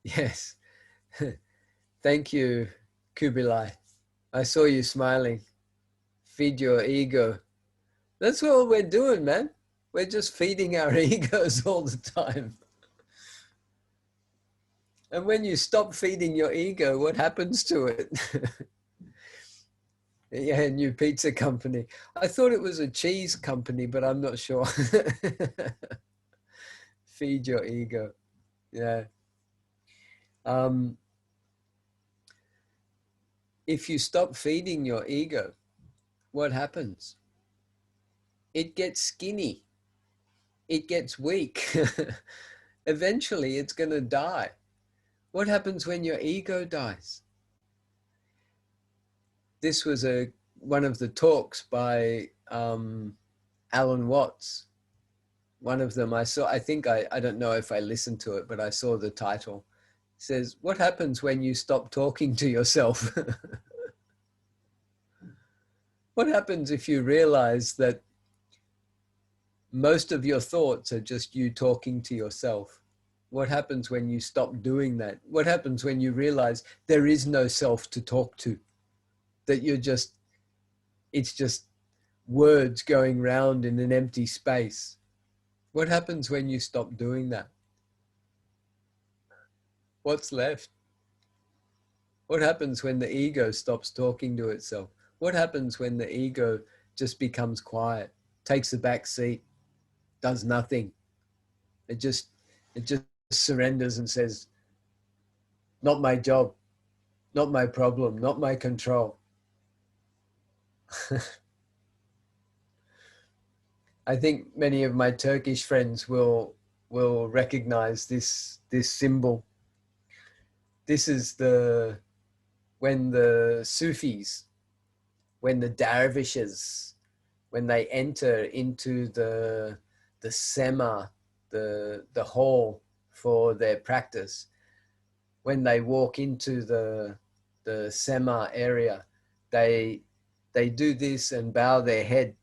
Yes. Thank you, Kubilai. I saw you smiling. Feed your ego. That's what we're doing, man. We're just feeding our egos all the time. And when you stop feeding your ego, what happens to it? Yeah, new pizza company. I thought it was a cheese company, but I'm not sure. Feed your ego. Yeah. Um, if you stop feeding your ego, what happens? It gets skinny. It gets weak. Eventually, it's going to die. What happens when your ego dies? This was one of the talks by Alan Watts. One of them I saw, I don't know if I listened to it, but I saw the title. It says, what happens when you stop talking to yourself? What happens if you realize that most of your thoughts are just you talking to yourself? What happens when you stop doing that? What happens when you realize there is no self to talk to? That it's just words going round in an empty space. What happens when you stop doing that? What's left? What happens when the ego stops talking to itself? What happens when the ego just becomes quiet, takes a back seat, does nothing? It just surrenders and says, not my job, not my problem, not my control. I think many of my Turkish friends will recognize this symbol. This is when the Sufis, when the dervishes, when they enter into the sema, the hall for their practice, when they walk into the sema area, they do this and bow their head.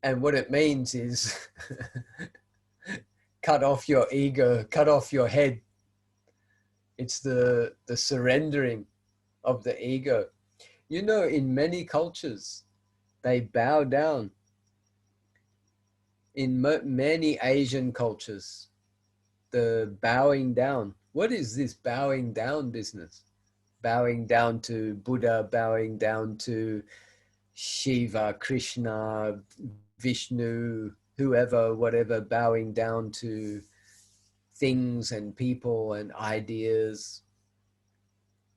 And what it means is cut off your ego, cut off your head. It's the surrendering of the ego. You know, in many cultures, they bow down. In many Asian cultures, the bowing down. What is this bowing down business? Bowing down to Buddha, bowing down to Shiva, Krishna, Vishnu, whoever, whatever, bowing down to things and people and ideas.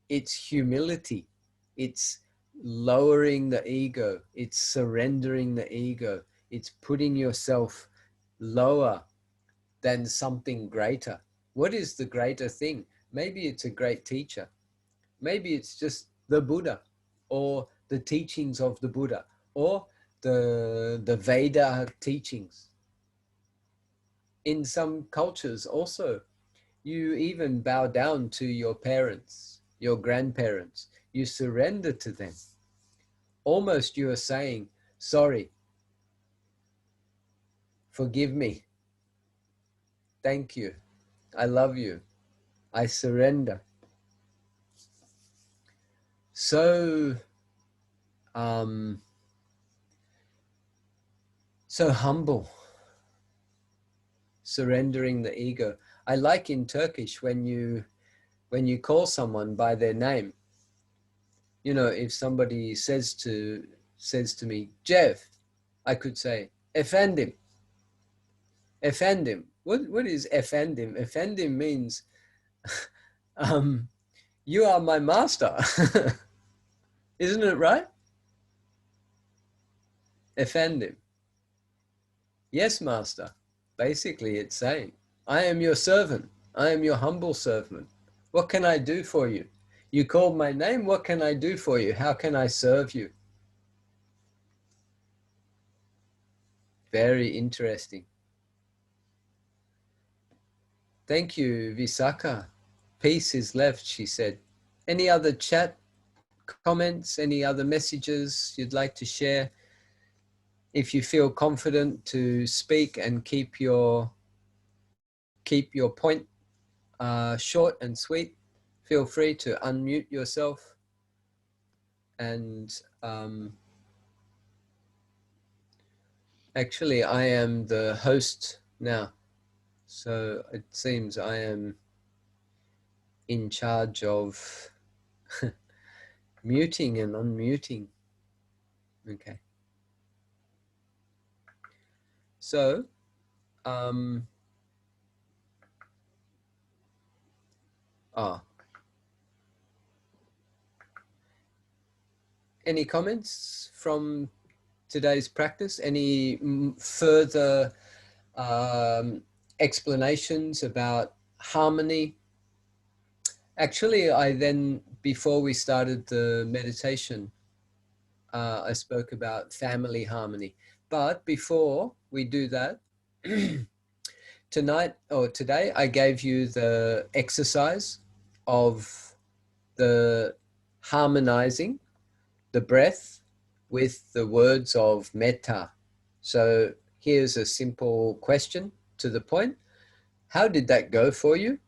It's humility. It's lowering the ego. It's surrendering the ego. It's putting yourself lower than something greater. What is the greater thing? Maybe it's a great teacher. Maybe it's just the Buddha or the teachings of the Buddha or the Veda teachings. In some cultures also, you even bow down to your parents, your grandparents. You surrender to them. Almost you are saying, sorry, forgive me, thank you, I love you, I surrender. So, so humble, surrendering the ego. I like in Turkish when you call someone by their name. You know, if somebody says to me, Jeff, I could say, Efendim. Efendim. What is Efendim? Efendim means, you are my master. Isn't it right? Efendim. Yes, master. Basically, it's saying, I am your servant. I am your humble servant. What can I do for you? You called my name. What can I do for you? How can I serve you? Very interesting. Thank you, Visakha. Peace is left, she said. Any other chat comments? Any other messages you'd like to share? If you feel confident to speak and keep your point, short and sweet. Feel free to unmute yourself. And actually, I am the host now. So it seems I am in charge of muting and unmuting. Okay. So, any comments from today's practice? Any further explanations about harmony? Actually, I then, before we started the meditation, I spoke about family harmony. But before we do that, tonight or today, I gave you the exercise of the harmonizing the breath with the words of metta. So here's a simple question to the point. How did that go for you?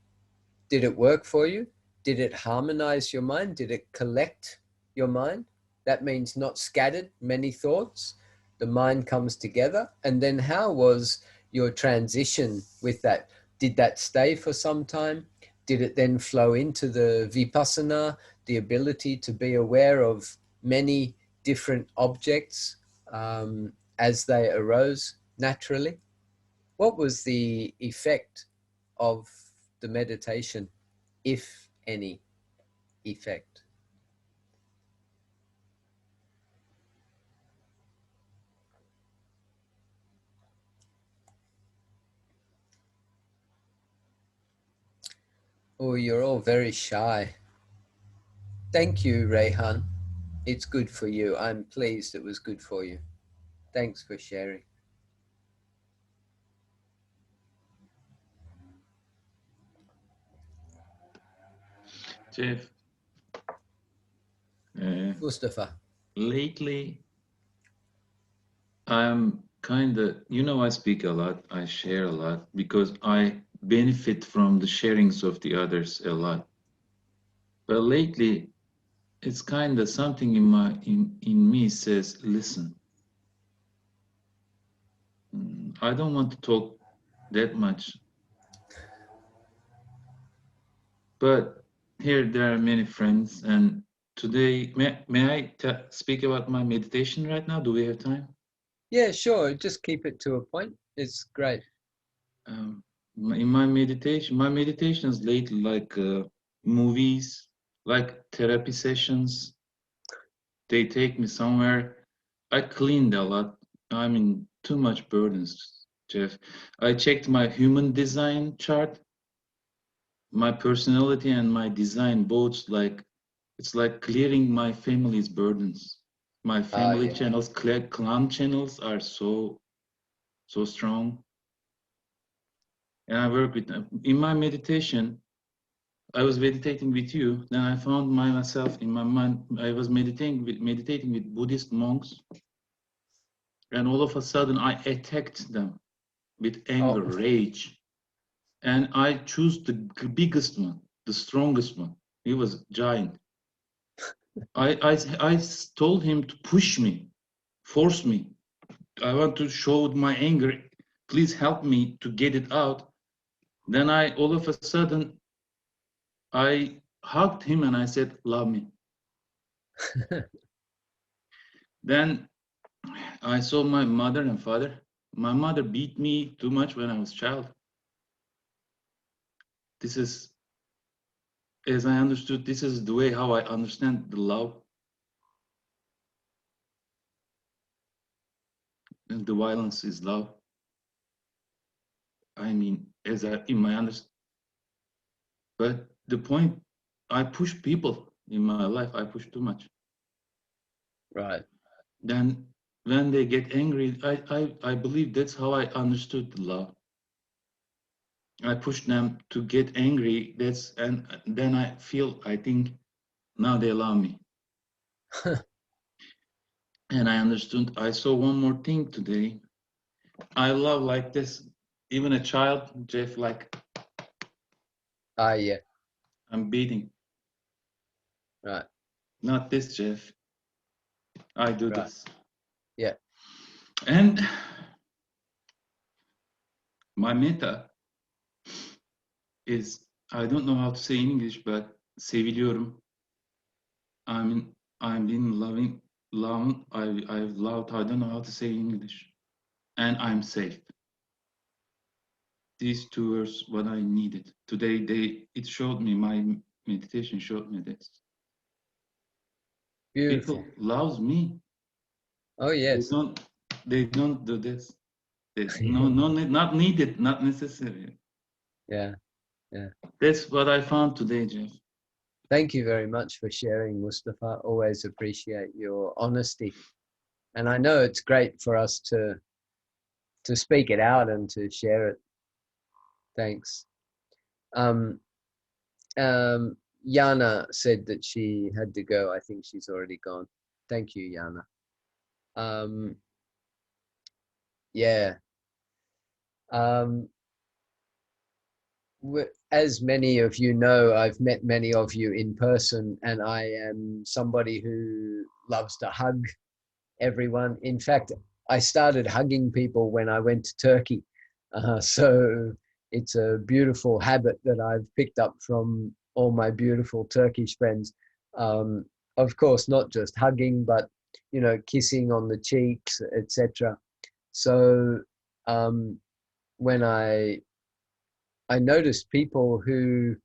Did it work for you? Did it harmonize your mind? Did it collect your mind? That means not scattered, many thoughts. The mind comes together. And then how was your transition with that? Did that stay for some time? Did it then flow into the vipassana, the ability to be aware of many different objects as they arose naturally? What was the effect of the meditation, if any effect? Oh, you're all very shy. Thank you, Rehan. It's good for you. I'm pleased it was good for you. Thanks for sharing. Jeff, Mustafa. lately I'm kind of, I speak a lot, I share a lot because I benefit from the sharings of the others a lot. But lately, it's kind of something in me says, listen, I don't want to talk that much. But here there are many friends, and today, may I speak about my meditation right now? Do we have time? Yeah, sure. Just keep it to a point. It's great. In my meditations lately, like movies, like therapy sessions, they take me somewhere. I cleaned a lot. I mean, too much burdens, Jeff. I checked my human design chart, my personality and my design both like, it's like clearing my family's burdens. My family Yeah. channels, clan channels are so strong. And I work with them. In my meditation, I was meditating with you, then I found myself in my mind, I was meditating with Buddhist monks, and all of a sudden I attacked them with anger, Oh, rage, and I chose the biggest one, the strongest one. He was giant. I told him to push me, force me. I want to show my anger. Please help me to get it out. Then I, all of a sudden, I hugged him and I said, love me. Then I saw my mother and father. My mother beat me too much when I was a child. This is, as I understood, this is the way how I understand the love and the violence is love. I mean, as I, in my understanding. But the point, I push people in my life. I push too much. right. Then when they get angry, I believe that's how I understood the love. I push them to get angry. And then I feel, I think now they love me. And I understood. I saw one more thing today. I love like this, even a child, Jeff, like Ah, yeah, I'm beating. right, Not this, Jeff. I do right. this. Yeah. And my meta is, I don't know how to say in English, but seviliyorum. I'm I'm been loving. I've loved. I don't know how to say in English. And I'm safe. These two words what I needed today. It showed me, my meditation showed me this. Beautiful. People loves me. Oh, They yes. don't they don't do this. Not needed, not necessary. Yeah, yeah. That's what I found today, Jeff. Thank you very much for sharing, Mustafa. Always appreciate your honesty. And I know it's great for us to speak it out and to share it. Thanks. Um, Yana said that she had to go. I think she's already gone. Thank you, Yana. Um, yeah. Um, as many of you know, I've met many of you in person, and I am somebody who loves to hug everyone. In fact, I started hugging people when I went to Turkey. So it's a beautiful habit that I've picked up from all my beautiful Turkish friends. Um, of course, not just hugging, but kissing on the cheeks, etc. So um, when I notice people who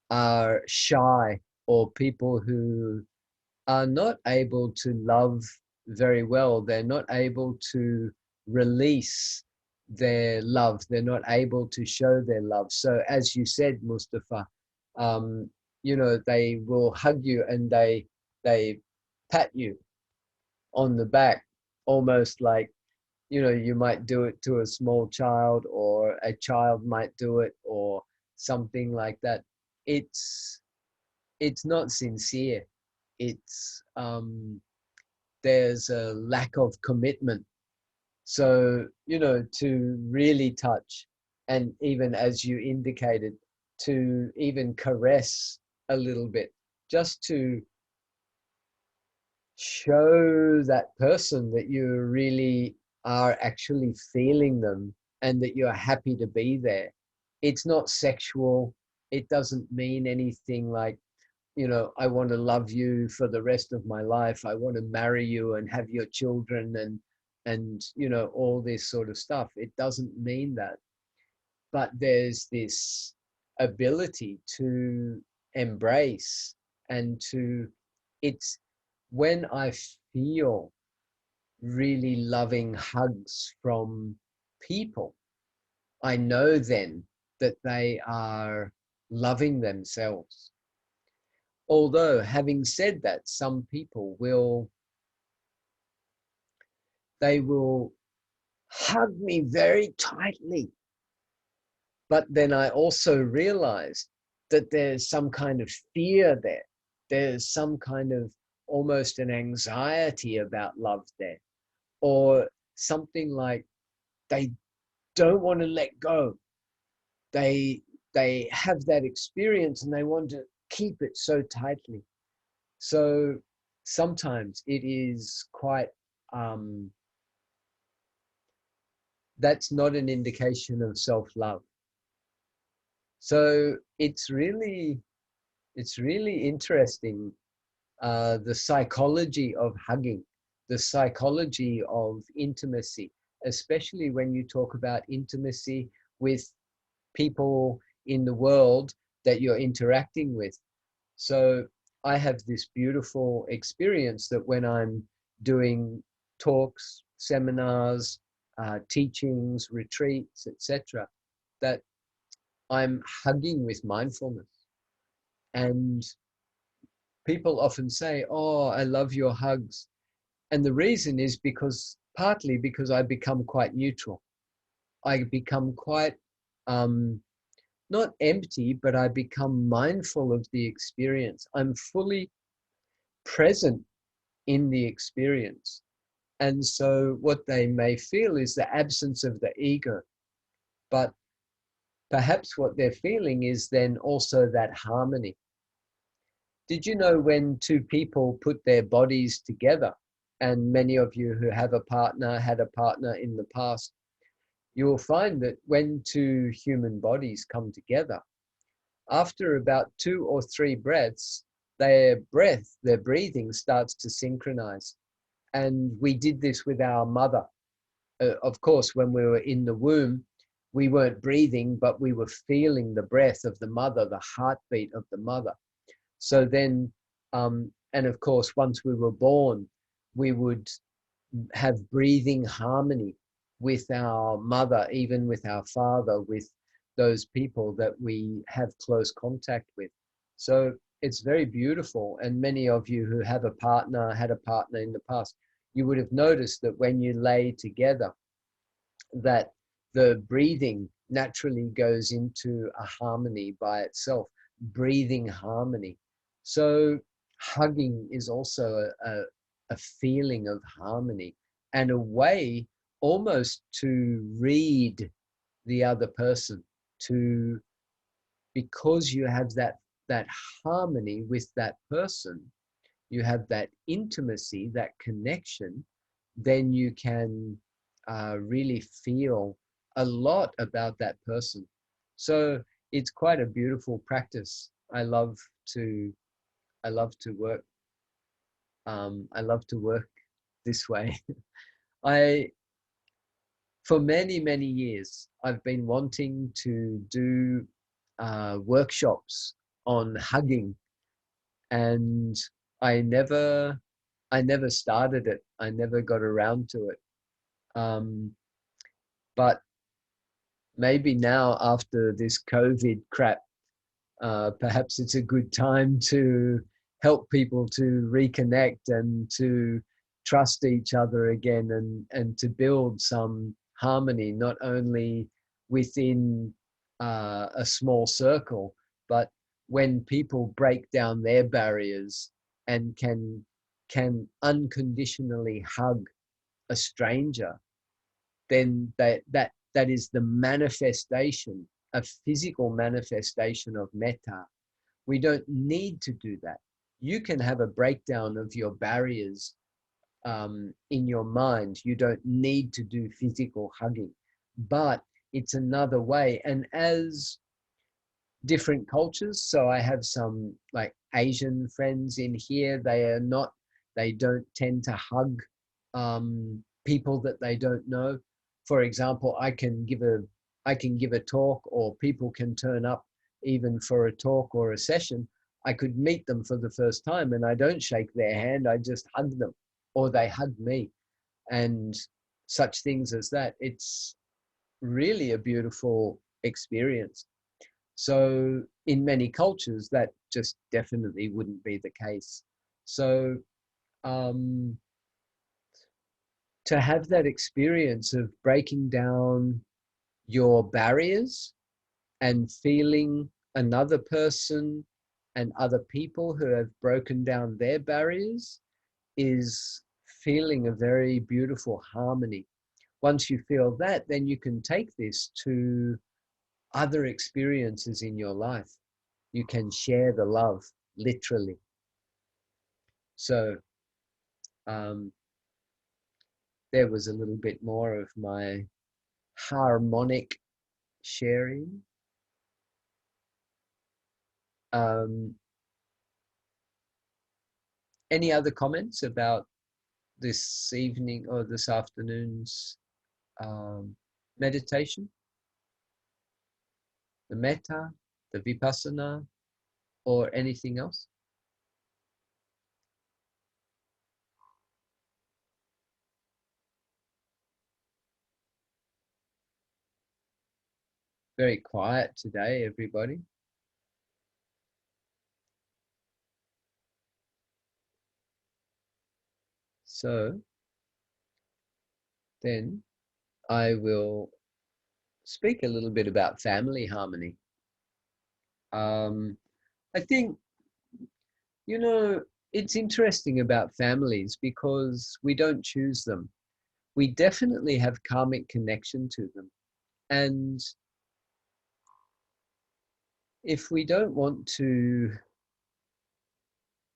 are shy or people who are not able to love very well. They're not able to release their love. They're not able to show their love. So, as you said, Mustafa, um, they will hug you and they pat you on the back, almost like you might do it to a small child, or a child might do it, or something like that. It's not sincere. It's there's a lack of commitment. So, to really touch, and even as you indicated, to even caress a little bit, just to show that person that you really are actually feeling them and that you're happy to be there. It's not sexual. It doesn't mean anything like, I want to love you for the rest of my life. I want to marry you and have your children and all this sort of stuff. It doesn't mean that. But there's this ability to embrace and to it's when I feel really loving hugs from people, I know then that they are loving themselves. Although, having said that, some people they will hug me very tightly. But then I also realized that there's some kind of fear there. There's some kind of almost an anxiety about love there, or something like they don't want to let go. They they have that experience and they want to keep it so tightly. So sometimes it is quite that's not an indication of self-love. So it's really interesting, the psychology of hugging, the psychology of intimacy, especially when you talk about intimacy with people in the world that you're interacting with. So I have this beautiful experience that when I'm doing talks, seminars, teachings, retreats, etc., that I'm hugging with mindfulness. And people often say, "Oh, I love your hugs." And the reason is partly because I become quite neutral. I become quite, not empty, but I become mindful of the experience. I'm fully present in the experience. And so what they may feel is the absence of the ego. But perhaps what they're feeling is then also that harmony. Did you know when two people put their bodies together, and many of you who have a partner, had a partner in the past, you will find that when two human bodies come together, after about 2 or 3 breaths, their breathing starts to synchronize. And we did this with our mother. Of course, when we were in the womb, we weren't breathing, but we were feeling the breath of the mother, the heartbeat of the mother. So then, and of course, once we were born, we would have breathing harmony with our mother, even with our father, with those people that we have close contact with. So it's very beautiful. And many of you who have a partner, had a partner in the past, you would have noticed that when you lay together, that the breathing naturally goes into a harmony by itself, breathing harmony. So hugging is also a feeling of harmony and a way almost to read the other person, to, because you have that harmony with that person, you have that intimacy, that connection, then you can really feel a lot about that person. So it's quite a beautiful practice. To I love to work. I love to work this way. I For many years I've been wanting to do workshops on hugging, and I never I never started it. I never got around to it. But maybe now after this COVID crap, perhaps it's a good time to help people to reconnect and to trust each other again, and to build some harmony, not only within a small circle, but when people break down their barriers and can unconditionally hug a stranger, then that is the manifestation, a physical manifestation of metta. We don't need to do that. You can have a breakdown of your barriers in your mind. You don't need to do physical hugging, but it's another way. And as different cultures, so I have some like Asian friends in here, they don't tend to hug people that they don't know. For example, I can give a talk, or people can turn up even for a talk or a session. I could meet them for the first time and I don't shake their hand, I just hug them, or they hug me, and such things as that. It's really a beautiful experience. So in many cultures, that just definitely wouldn't be the case. So um, to have that experience of breaking down your barriers and feeling another person and other people who have broken down their barriers is feeling a very beautiful harmony. Once you feel that, then you can take this to other experiences in your life. You can share the love, literally. So um, there was a little bit more of my harmonic sharing. Um, any other comments about this evening or this afternoon's meditation? The metta, the vipassana, or anything else? Very quiet today, everybody. So then I will speak a little bit about family harmony. I think, you know, it's interesting about families because we don't choose them. We definitely have karmic connection to them. And if we don't want to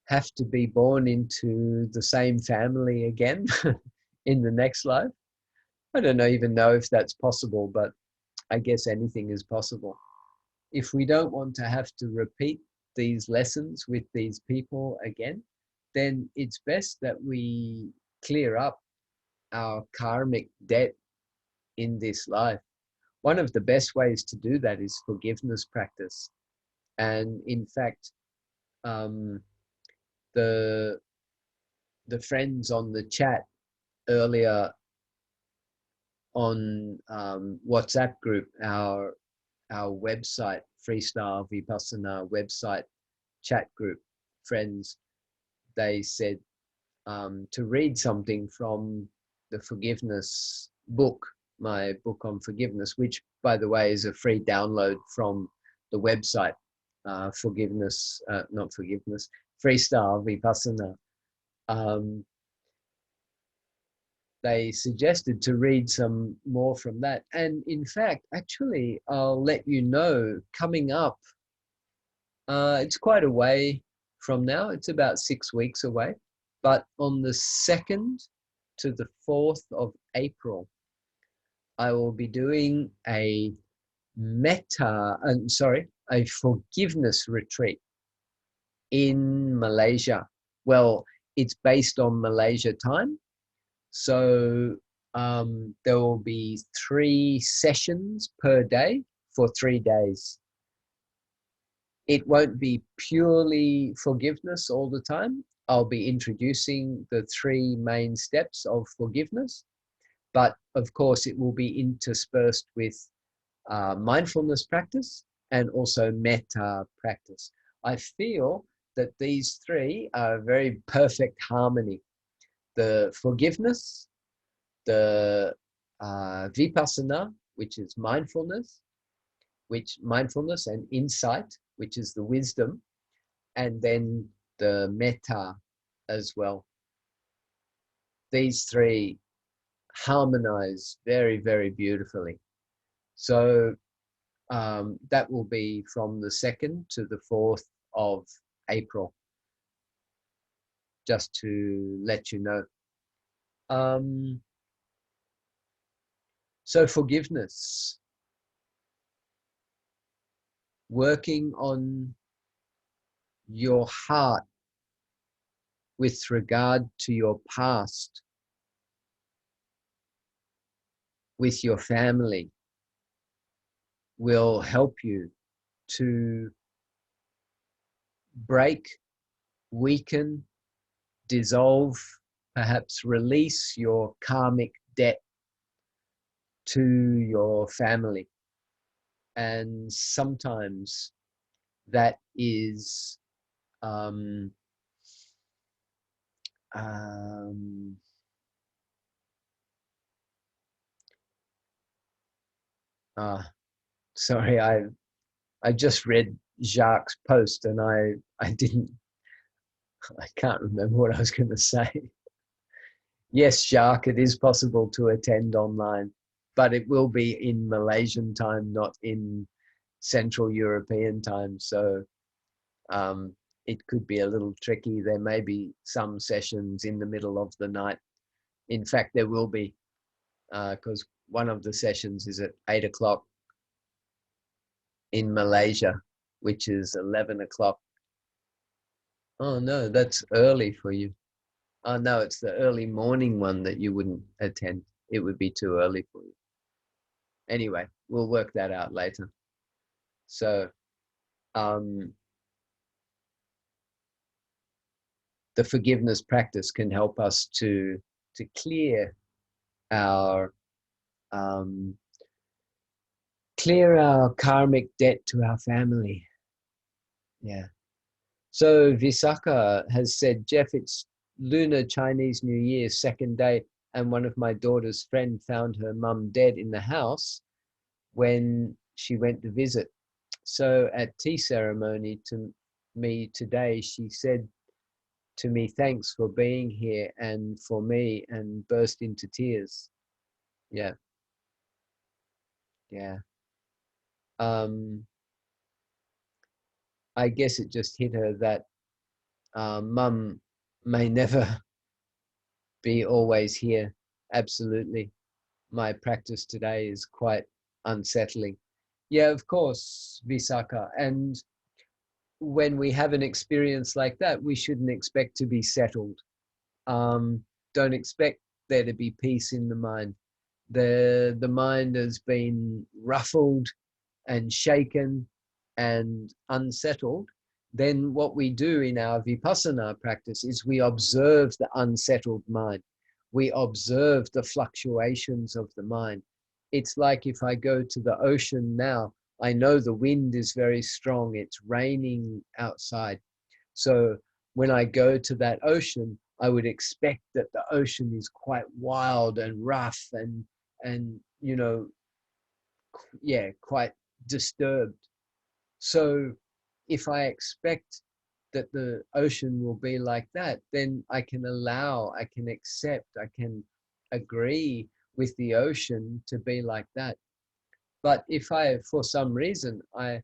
have to be born into the same family again in the next life, I don't even know if that's possible, but I guess anything is possible. If we don't want to have to repeat these lessons with these people again, then it's best that we clear up our karmic debt in this life. One of the best ways to do that is forgiveness practice. And in fact, um, the the friends on the chat earlier on WhatsApp group, our website, Freestyle Vipassana website chat group friends, they said to read something from the forgiveness book, my book on forgiveness, which, by the way, is a free download from the website, not forgiveness, Freestyle Vipassana. They suggested to read some more from that. And in fact, actually, I'll let you know, coming up, it's quite a way from now. It's about 6 weeks away. But on the 2nd to the 4th of April, I will be doing a forgiveness retreat in Malaysia. Well, it's based on Malaysia time. So there will be 3 sessions per day for 3 days. It won't be purely forgiveness all the time. I'll be introducing the 3 main steps of forgiveness, but of course it will be interspersed with mindfulness practice and also metta practice. I feel that these 3 are very perfect harmony. The forgiveness, the vipassana, which is mindfulness and insight, which is the wisdom, and then the metta as well. These 3 harmonize very, very beautifully. So that will be from the 2nd to the 4th of April, just to let you know. So forgiveness, working on your heart with regard to your past, with your family, will help you to break, weaken, dissolve, perhaps release your karmic debt to your family. And sometimes that is sorry, I just read Jacques' post and I can't remember what I was going to say. Yes, Jacques, it is possible to attend online, but it will be in Malaysian time, not in Central European time. So it could be a little tricky. There may be some sessions in the middle of the night. In fact, there will be, because one of the sessions is at 8 o'clock in Malaysia, which is 11 o'clock. Oh no, that's early for you. Oh no, it's the early morning one that you wouldn't attend. It would be too early for you. Anyway, we'll work that out later. So the forgiveness practice can help us to clear our karmic debt to our family. Yeah. So Visakha has said, Jeff, it's Lunar Chinese New Year, 2nd day, and one of my daughter's friend found her mum dead in the house when she went to visit. So at tea ceremony to me today, she said to me, thanks for being here and for me, and burst into tears. Yeah. Yeah. I guess it just hit her that mum may never be always here. Absolutely. My practice today is quite unsettling. Yeah, of course, Visakha. And when we have an experience like that, we shouldn't expect to be settled. Um, don't expect there to be peace in the mind. The mind has been ruffled and shaken and unsettled. Then what we do in our vipassana practice is we observe the unsettled mind. We observe the fluctuations of the mind. It's like if I go to the ocean now, I know the wind is very strong. It's raining outside. So when I go to that ocean, I would expect that the ocean is quite wild and rough and you know, yeah, quite disturbed. So if I expect that the ocean will be like that, then I can allow, I can accept, I can agree with the ocean to be like that. But if I, for some reason, I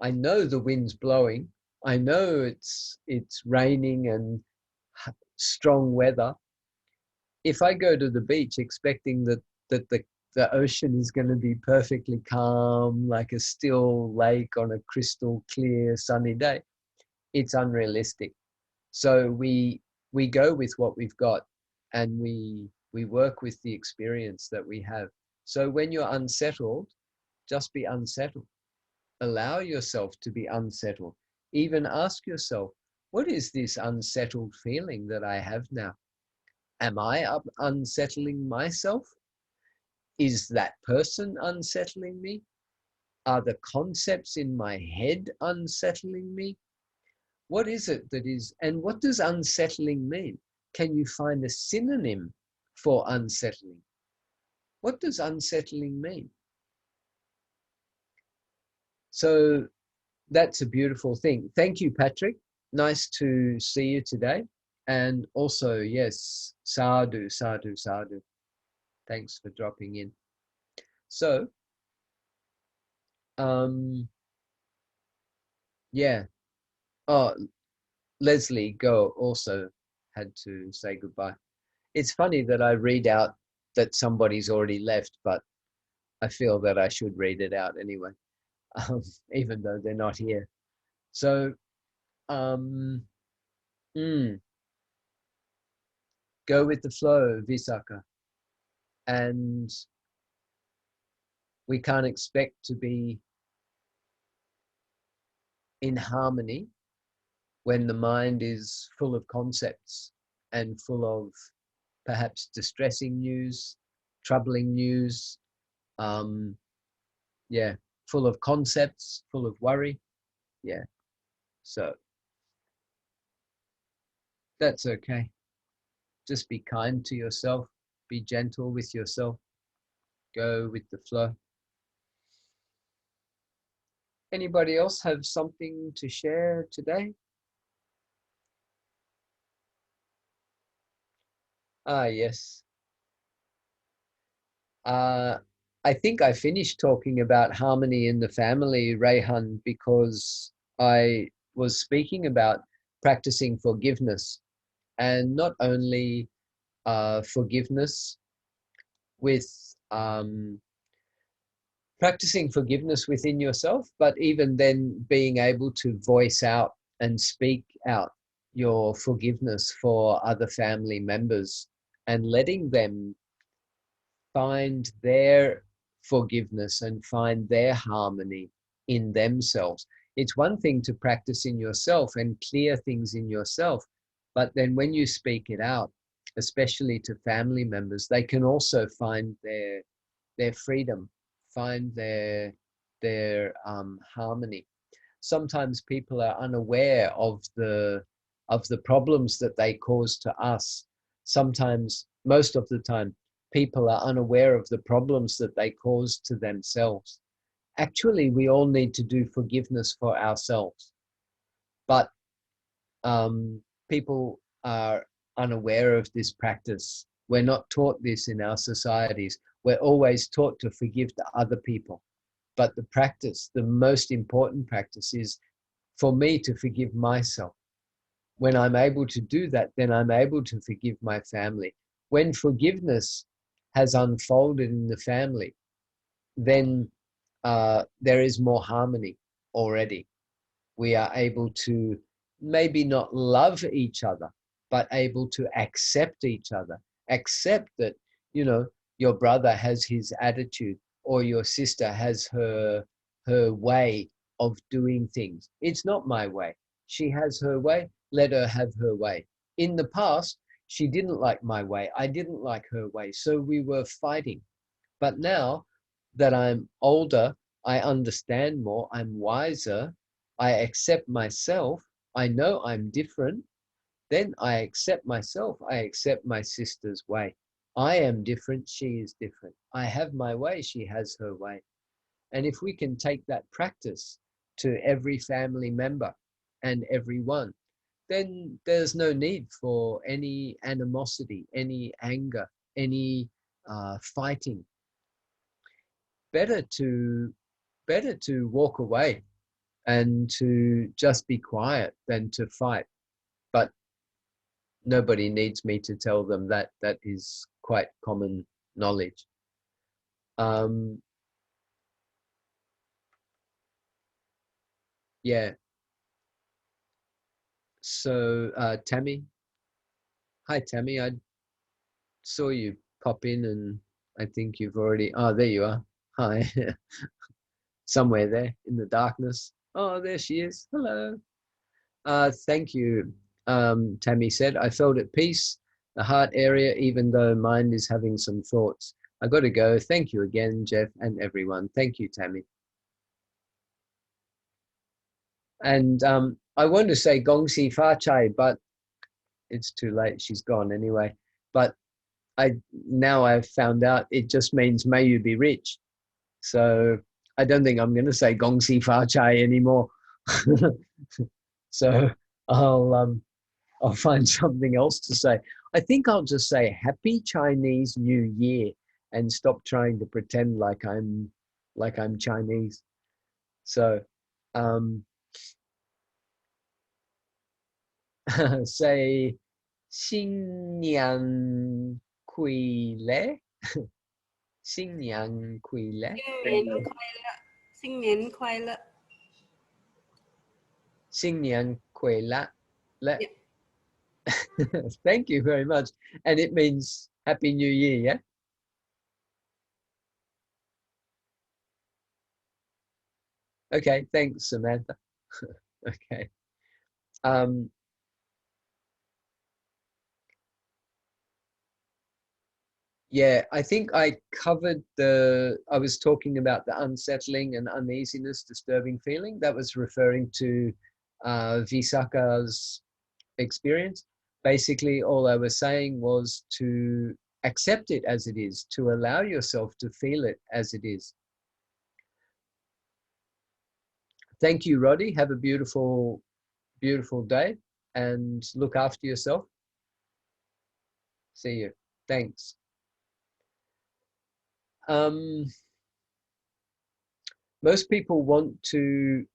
know the wind's blowing, I know it's raining and strong weather. If I go to the beach expecting that the ocean is going to be perfectly calm, like a still lake on a crystal clear sunny day, it's unrealistic. So we go with what we've got, and we work with the experience that we have. So when you're unsettled, just be unsettled. Allow yourself to be unsettled. Even ask yourself, what is this unsettled feeling that I have now? Am I unsettling myself? Is that person unsettling me? Are the concepts in my head unsettling me? What is it that is, and what does unsettling mean? Can you find a synonym for unsettling? What does unsettling mean? So that's a beautiful thing. Thank you, Patrick. Nice to see you today. And also, yes, sadhu, sadhu, sadhu. Thanks for dropping in. So, yeah. Oh, Leslie Go also had to say goodbye. It's funny that I read out that somebody's already left, but I feel that I should read it out anyway, even though they're not here. So, um, go with the flow, Visakha. And we can't expect to be in harmony when the mind is full of concepts and full of perhaps distressing news, troubling news, um, yeah, full of concepts, full of worry. Yeah, so that's okay. Just be kind to yourself, be gentle with yourself, go with the flow. Anybody else have something to share today? Ah, yes. I think I finished talking about harmony in the family, Rayhan, because I was speaking about practicing forgiveness, and not only forgiveness with practicing forgiveness within yourself, but even then being able to voice out and speak out your forgiveness for other family members and letting them find their forgiveness and find their harmony in themselves. It's one thing to practice in yourself and clear things in yourself, but then when you speak it out, especially to family members, they can also find their freedom, find their harmony. Sometimes people are unaware of the problems that they cause to us. Sometimes, most of the time, people are unaware of the problems that they cause to themselves. Actually, we all need to do forgiveness for ourselves, but people are unaware of this practice. We're not taught this in our societies. We're always taught to forgive the other people. But the practice, the most important practice, is for me to forgive myself. When I'm able to do that, then I'm able to forgive my family. When forgiveness has unfolded in the family, then there is more harmony already. We are able to maybe not love each other, but able to accept each other. Accept that, you know, your brother has his attitude, or your sister has her way of doing things. It's not my way. She has her way. Let her have her way. In the past, she didn't like my way. I didn't like her way. So we were fighting. But now that I'm older, I understand more, I'm wiser, I accept myself, I know I'm different, then I accept myself, I accept my sister's way. I am different, she is different. I have my way, she has her way. And if we can take that practice to every family member and everyone, then there's no need for any animosity, any anger, any fighting. Better to walk away and to just be quiet than to fight. But nobody needs me to tell them that. That is quite common knowledge. Yeah. So Tammy, hi Tammy. I saw you pop in, and I think you've already. Oh, there you are. Hi. Somewhere there in the darkness. Oh, there she is. Hello. Thank you, Tammy said. I felt at peace, the heart area, even though mind is having some thoughts. I got to go. Thank you again, Jeff, and everyone. Thank you, Tammy. And I want to say Gong Si Fa Chai, but it's too late. She's gone anyway. But now I've found out it just means may you be rich. So I don't think I'm going to say Gong Si Fa Chai anymore. So I'll find something else to say. I think I'll just say Happy Chinese New Year and stop trying to pretend like I'm Chinese. So say 新年快乐，新年快乐，新年快乐，新年快乐。Yeah. Thank you very much. And it means Happy New Year, yeah? Okay, thanks, Samantha. Okay. Yeah, I think I covered I was talking about the unsettling and uneasiness, disturbing feeling. That was referring to Visakha's experience. Basically, all I was saying was to accept it as it is, to allow yourself to feel it as it is. Thank you, Roddy. Have a beautiful, beautiful day and look after yourself. See you. Thanks. Most people want to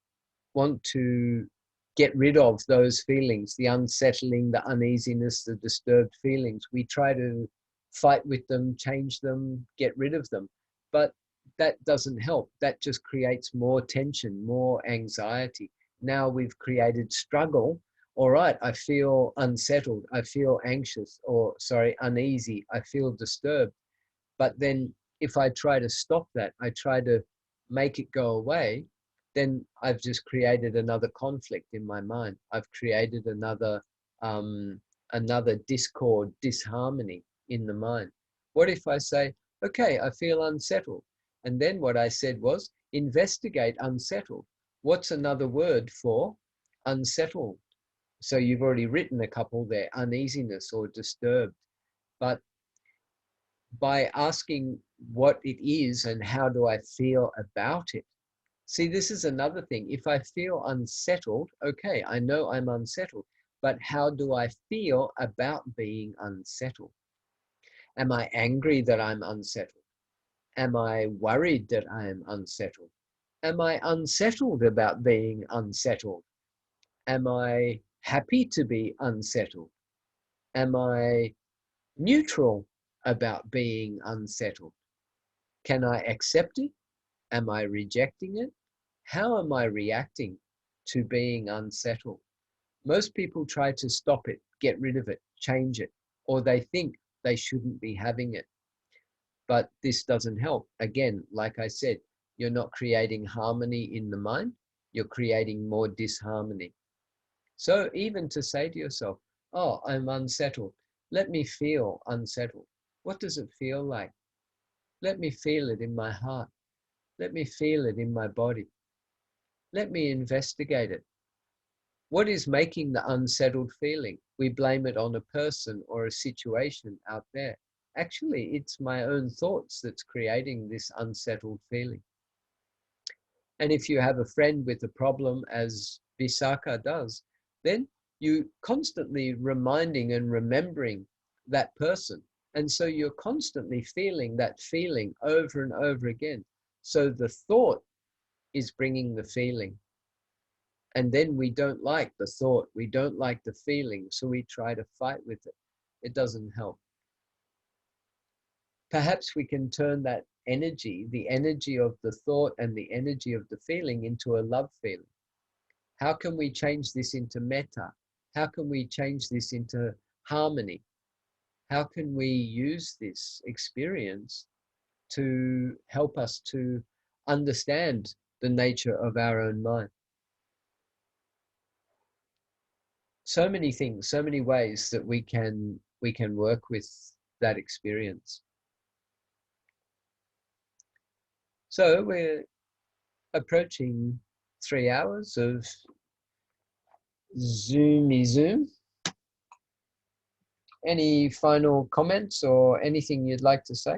get rid of those feelings, the unsettling, the uneasiness, the disturbed feelings. We try to fight with them, change them, get rid of them. But that doesn't help. That just creates more tension, more anxiety. Now we've created struggle. All right, I feel unsettled. I feel anxious, or sorry, uneasy. I feel disturbed. But then if I try to stop that, I try to make it go away, then I've just created another conflict in my mind. I've created another discord, disharmony in the mind. What if I say, okay, I feel unsettled. And then what I said was, investigate unsettled. What's another word for unsettled? So you've already written a couple there, uneasiness or disturbed. But by asking what it is and how do I feel about it. See, this is another thing. If I feel unsettled, okay, I know I'm unsettled, but how do I feel about being unsettled? Am I angry that I'm unsettled? Am I worried that I am unsettled? Am I unsettled about being unsettled? Am I happy to be unsettled? Am I neutral about being unsettled? Can I accept it? Am I rejecting it? How am I reacting to being unsettled? Most people try to stop it, get rid of it, change it, or they think they shouldn't be having it. But this doesn't help. Again, like I said, you're not creating harmony in the mind, you're creating more disharmony. So even to say to yourself, oh, I'm unsettled. Let me feel unsettled. What does it feel like? Let me feel it in my heart. Let me feel it in my body. Let me investigate it. What is making the unsettled feeling? We blame it on a person or a situation out there. Actually, it's my own thoughts that's creating this unsettled feeling. And if you have a friend with a problem, as Visakha does, then you constantly reminding and remembering that person. And so you're constantly feeling that feeling over and over again. So the thought is bringing the feeling. And then we don't like the thought, we don't like the feeling, so we try to fight with it. It doesn't help. Perhaps we can turn that energy, the energy of the thought and the energy of the feeling, into a love feeling. How can we change this into metta? How can we change this into harmony? How can we use this experience to help us to understand the nature of our own mind? So many things, so many ways that we can work with that experience. So we're approaching 3 hours of Zoom. Any final comments or anything you'd like to say?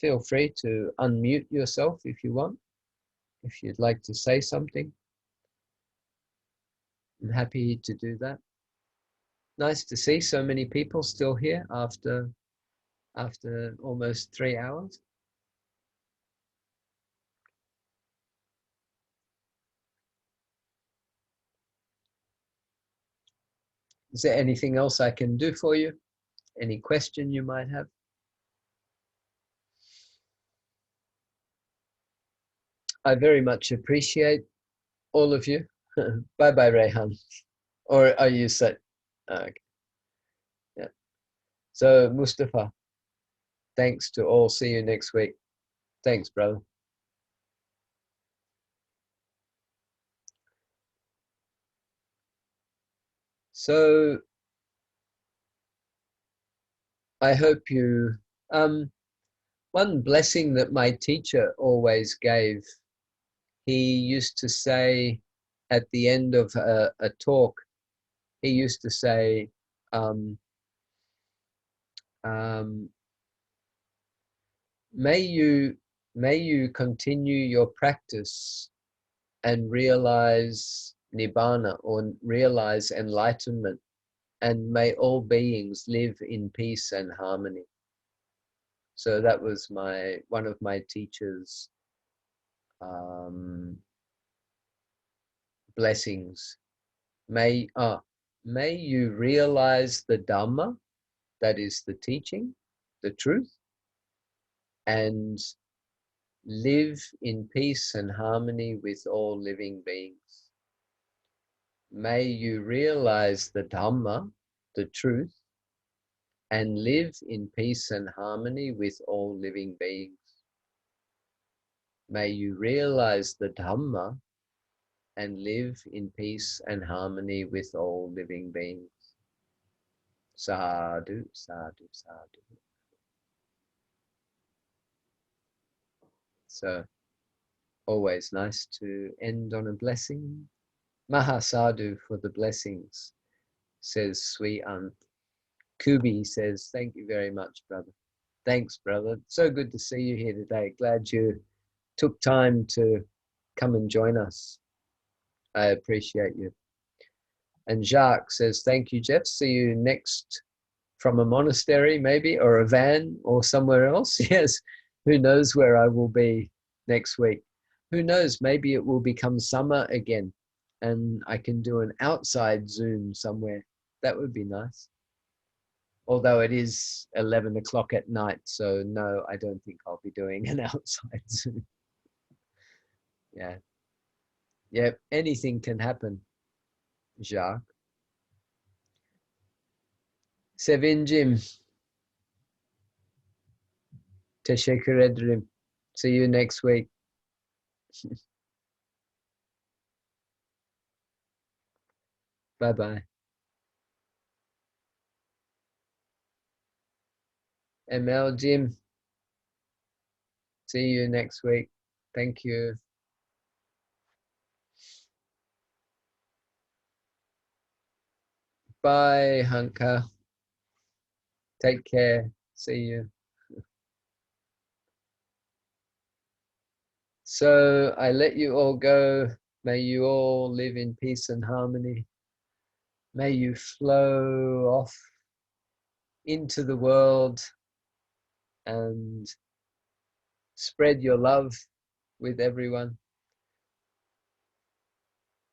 Feel free to unmute yourself if you want. If you'd like to say something, I'm happy to do that. Nice to see so many people still here after almost 3 hours. Is there anything else I can do for you? Any question you might have? I very much appreciate all of you. Bye-bye, Rehan. Or are you set? Okay. Yeah. So, Mustafa, thanks to all. See you next week. Thanks, brother. So, I hope you... one blessing that my teacher always gave, he used to say at the end of a talk, he used to say, may you continue your practice and realize nibbana, or realize enlightenment, and may all beings live in peace and harmony. So that was one of my teachers' blessings. May you realize the Dhamma, that is the teaching, the truth, and live in peace and harmony with all living beings. May you realize the Dhamma, the truth, and live in peace and harmony with all living beings. May you realize the Dhamma and live in peace and harmony with all living beings. Sadhu, sadhu, sadhu. So, always nice to end on a blessing. Maha sadhu for the blessings, says Sweet Aunt. Kubi says, thank you very much, brother. Thanks, brother. So good to see you here today. Glad you took time to come and join us. I appreciate you. And Jacques says, thank you, Jeff. See you next from a monastery, maybe, or a van, or somewhere else. Yes, who knows where I will be next week. Who knows, maybe it will become summer again. and I can do an outside Zoom somewhere. That would be nice. Although it is 11 o'clock at night, so no, I don't think I'll be doing an outside Zoom. Yeah. Yep, anything can happen, Jacques. Sevincim, teşekkür ederim. See you next week. Bye-bye. ML Jim, see you next week. Thank you. Bye, Hanka. Take care. See you. So I let you all go. May you all live in peace and harmony. May you flow off into the world and spread your love with everyone.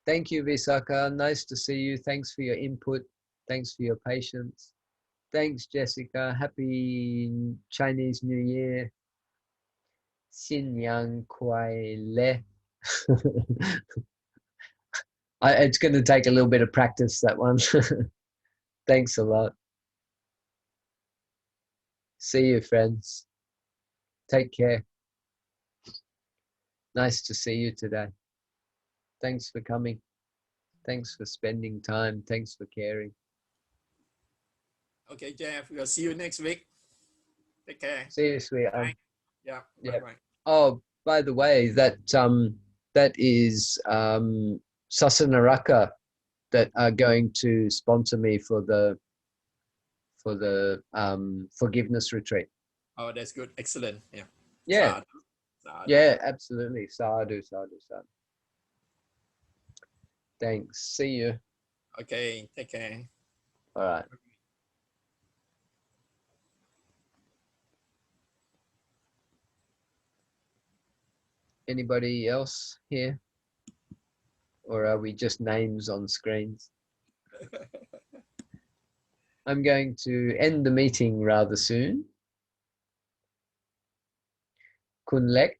Thank you, Visakha. Nice to see you. Thanks for your input. Thanks for your patience. Thanks, Jessica. Happy Chinese New Year. Xin Yang Kuai Le. It's going to take a little bit of practice, that one. Thanks a lot. See you, friends. Take care. Nice to see you today. Thanks for coming. Thanks for spending time. Thanks for caring. Okay, Jeff. We'll see you next week. Take care. See you, sweetheart. Bye. Yeah. Yeah. Bye. Oh, by the way, that is Sasanaraka that are going to sponsor me for the forgiveness retreat. Oh, that's good. Excellent. Yeah. Yeah. Sadhu. Sadhu. Yeah, absolutely. Sadhu, sadhu, sadhu. Thanks. See you. Okay. Take care. All right. Anybody else here? Or are we just names on screens? I'm going to end the meeting rather soon. Kun Lek,